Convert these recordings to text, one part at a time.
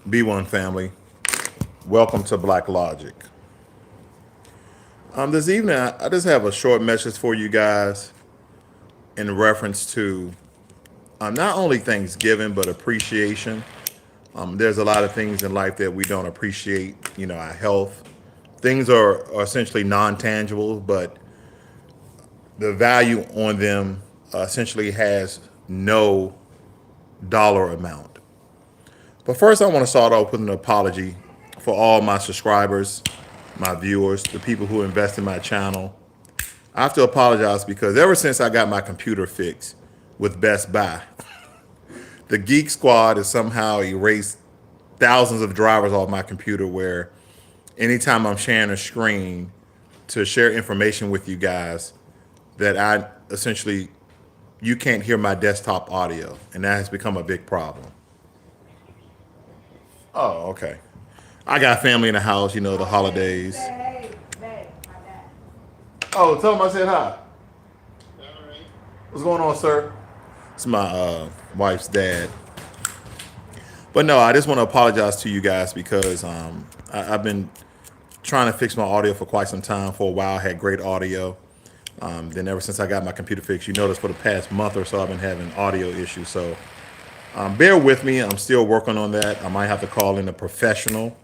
B1 family, welcome to Blacklogic. This evening, I just have a short message for you guys in reference to not only Thanksgiving, but appreciation. There's a lot of things in life that we don't appreciate, our health. Things are essentially non tangible, but the value on them essentially has no dollar amount. But first, I want to start off with an apology for all my subscribers, my viewers, the people who invest in my channel. I have to apologize because ever since I got my computer fixed with Best Buy, the Geek Squad has somehow erased thousands of drivers off my computer where anytime I'm sharing a screen to share information with you guys, that I essentially, you can't hear my desktop audio. And that has become a big problem. Oh, okay. I got family in the house, the holidays. Oh, tell them I said hi. What's going on, sir? It's my wife's dad. But no, I just want to apologize to you guys because I've been trying to fix my audio for quite some time. For a while, I had great audio. Then ever since I got my computer fixed, you notice for the past month or so, I've been having audio issues. So bear with me. I'm still working on that. I might have to call in a professional.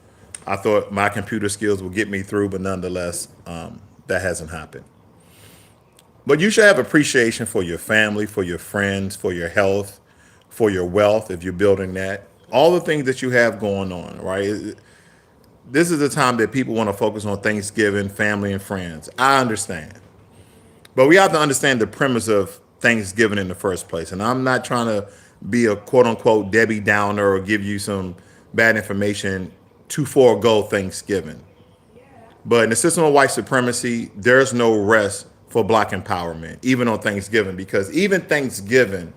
I thought my computer skills would get me through, but nonetheless, that hasn't happened. But you should have appreciation for your family, for your friends, for your health, for your wealth, if you're building that. All the things that you have going on, right? This is the time that people want to focus on Thanksgiving, family, and friends. I understand. But we have to understand the premise of Thanksgiving in the first place. And I'm not trying to be a quote unquote Debbie Downer or give you some bad information to forego Thanksgiving. But in the system of white supremacy, there's no rest for black empowerment, even on Thanksgiving, because even Thanksgiving,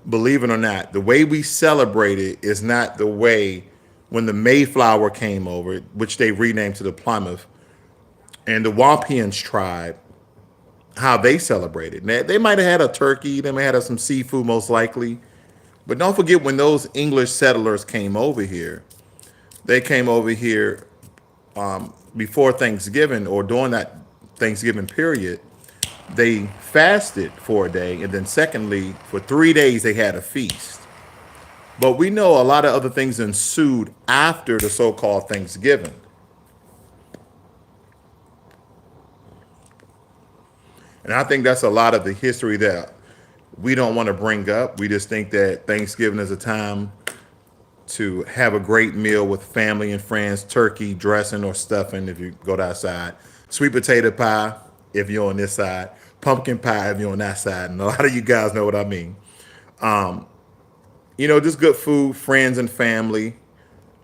believe it or not, the way we celebrate it is not the way when the Mayflower came over, which they renamed to the Plymouth, and the Wapians tribe, how they celebrated. Now, they might have had a turkey, they may have had some seafood most likely, but don't forget when those English settlers came over here, they came over here before Thanksgiving or during that Thanksgiving period. They fasted for a day, and then secondly, for 3 days they had a feast. But we know a lot of other things ensued after the so-called Thanksgiving. And I think that's a lot of the history that we don't want to bring up. We just think that Thanksgiving is a time to have a great meal with family and friends, turkey, dressing, or stuffing if you go that side, sweet potato pie if you're on this side, pumpkin pie if you're on that side. And a lot of you guys know what I mean. Just good food, friends and family,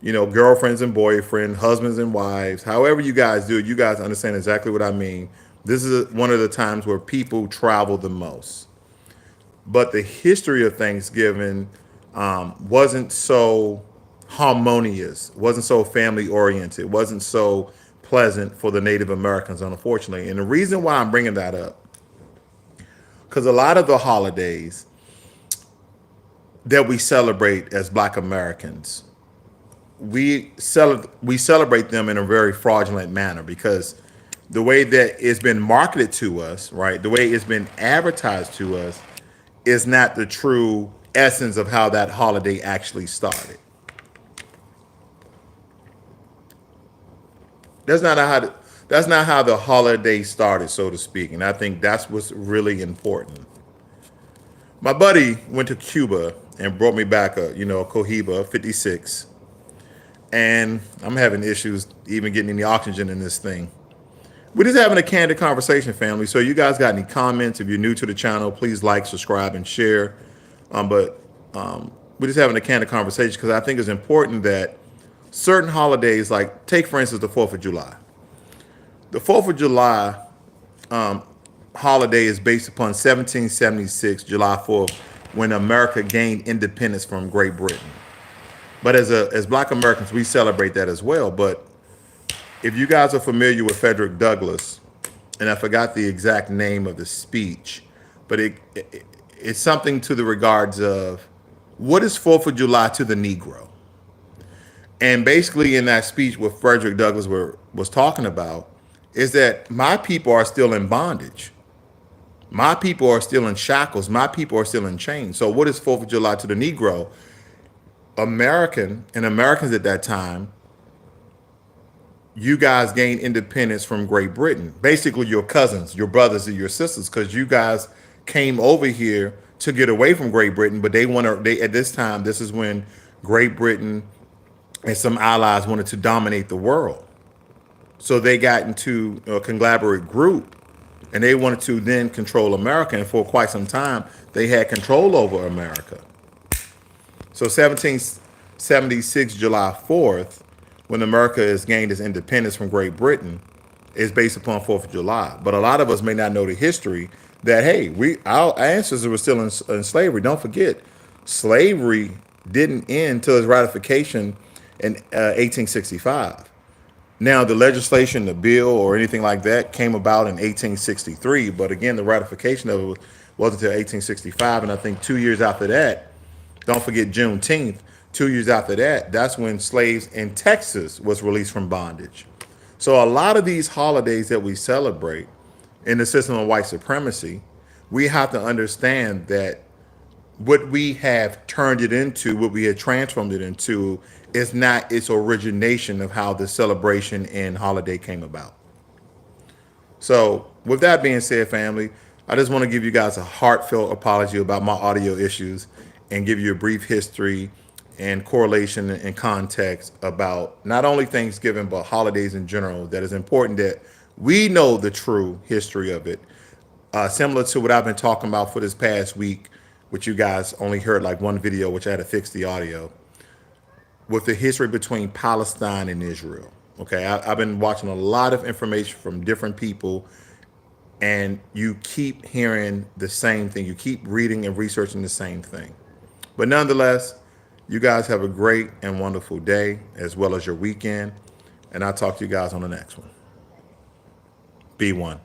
girlfriends and boyfriends, husbands and wives, however you guys do it, you guys understand exactly what I mean. This is one of the times where people travel the most. But the history of Thanksgiving wasn't so harmonious, wasn't so family oriented, wasn't so pleasant for the Native Americans, unfortunately. And the reason why I'm bringing that up, because a lot of the holidays that we celebrate as Black Americans, we celebrate them in a very fraudulent manner because the way that it's been marketed to us, right, the way it's been advertised to us is not the true essence of how that holiday actually started. That's not how the holiday started, so to speak. And I think that's what's really important. My buddy went to Cuba and brought me back a Cohiba 56. And I'm having issues even getting any oxygen in this thing. We're just having a candid conversation, family. So you guys got any comments? If you're new to the channel, please like, subscribe, and share. But we're just having a candid conversation because I think it's important that certain holidays, like take for instance the 4th of July. The 4th of July holiday is based upon 1776, July 4th, when America gained independence from Great Britain. But as Black Americans, we celebrate that as well. But if you guys are familiar with Frederick Douglass, and I forgot the exact name of the speech, but it's something to the regards of what is 4th of July to the Negro? And basically, in that speech, what Frederick Douglass was talking about is that my people are still in bondage. My people are still in shackles. My people are still in chains. So, what is 4th of July to the Negro? Americans at that time, you guys gained independence from Great Britain. Basically, your cousins, your brothers, and your sisters, because you guys came over here to get away from Great Britain. But they want to. They at this time, this is when Great Britain and some allies wanted to dominate the world. So they got into a conglomerate group, and they wanted to then control America. And for quite some time, they had control over America. So 1776, July 4th, when America has gained its independence from Great Britain, is based upon 4th of July. But a lot of us may not know the history that, hey, our ancestors were still in slavery. Don't forget, slavery didn't end till its ratification in 1865. Now, the legislation, the bill, or anything like that came about in 1863. But again, the ratification of it wasn't until 1865. And I think 2 years after that, don't forget Juneteenth, 2 years after that, that's when slaves in Texas was released from bondage. So a lot of these holidays that we celebrate in the system of white supremacy, we have to understand that what we have turned it into, what we had transformed it into, is not its origination of how the celebration and holiday came about. So with that being said, family, I just want to give you guys a heartfelt apology about my audio issues and give you a brief history and correlation and context about not only Thanksgiving, but holidays in general. That is important that we know the true history of it. Similar to what I've been talking about for this past week, which you guys only heard like one video, which I had to fix the audio, with the history between Palestine and Israel. Okay, I've been watching a lot of information from different people, and you keep hearing the same thing. You keep reading and researching the same thing. But nonetheless, you guys have a great and wonderful day, as well as your weekend. And I'll talk to you guys on the next one. Be one.